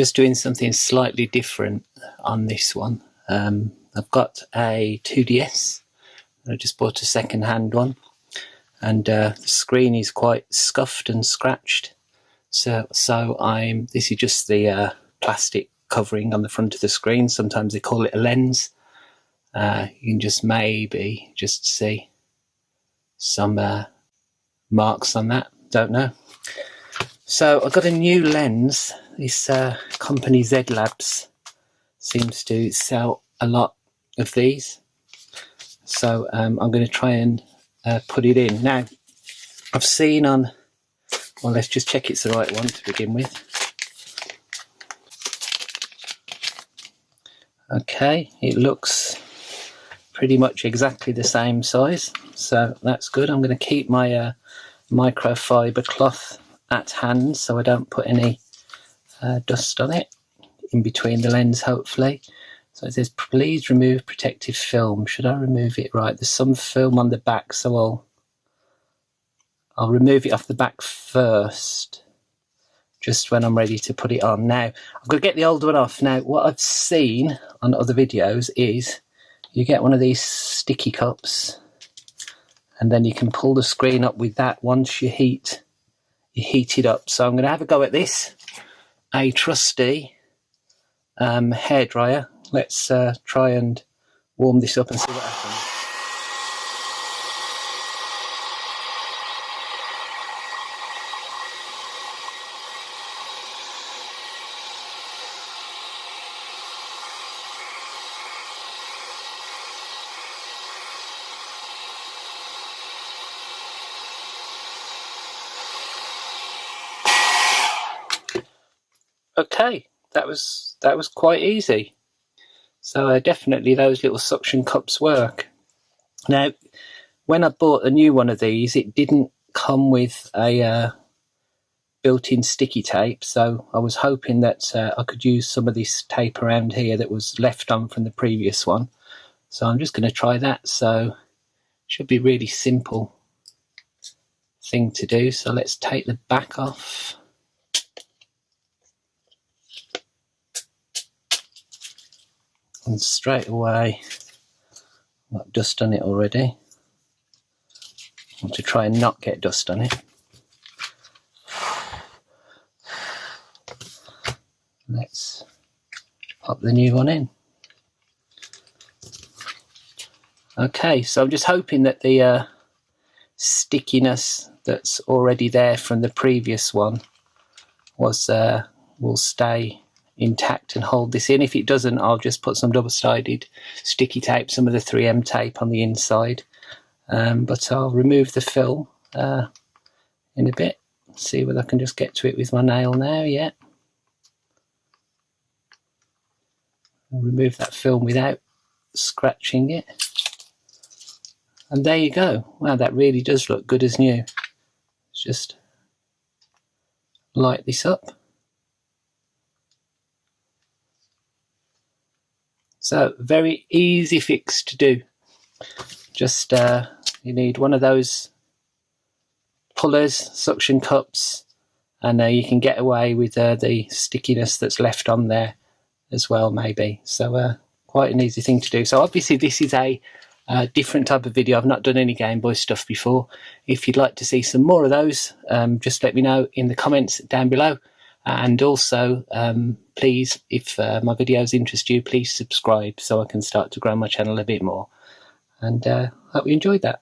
Just doing something slightly different on this one. I've got a 2DS. I just bought a second-hand one, and the screen is quite scuffed and scratched. So this is just the plastic covering on the front of the screen. Sometimes they call it a lens. You can just maybe just see some marks on that. Don't know. So I got a new lens. This company Z Labs seems to sell a lot of these. So I'm going to try and put it in. Now, I've seen on... Well, let's just check it's the right one to begin with. Okay, it looks pretty much exactly the same size, so that's good. I'm going to keep my microfiber cloth at hand so I don't put any dust on it in between the lens, hopefully. So it says, please remove protective film. Should I remove it? Right, there's some film on the back, so I'll remove it off the back first, just when I'm ready to put it on. Now, I'm going to get the old one off. Now, what I've seen on other videos is you get one of these sticky cups, and then you can pull the screen up with that once you heat it up. So I'm going to have a go at this. A trusty hairdryer. Let's try and warm this up and see what happens. Okay, that was quite easy. So definitely those little suction cups work. Now, when I bought a new one of these, it didn't come with a built-in sticky tape, so I was hoping that I could use some of this tape around here that was left on from the previous one. So I'm just going to try that. So it should be really simple thing to do. So let's take the back off. And straight away, I've got dust on it already. I want to try and not get dust on it. Let's pop the new one in. Okay, so I'm just hoping that the stickiness that's already there from the previous one will stay intact and hold this in. If it doesn't, I'll just put some double-sided sticky tape, some of the 3M tape on the inside. But I'll remove the film in a bit. See whether I can just get to it with my nail now. Yeah. I'll remove that film without scratching it. And there you go. Wow, that really does look good as new. Let's just light this up. So, very easy fix to do. Just you need one of those pullers, suction cups, and you can get away with the stickiness that's left on there as well, maybe. So quite an easy thing to do. So obviously this is a different type of video. I've not done any Game Boy stuff before. If you'd like to see some more of those, just let me know in the comments down below. And also, please, if my videos interest you, please subscribe so I can start to grow my channel a bit more. And hope you enjoyed that.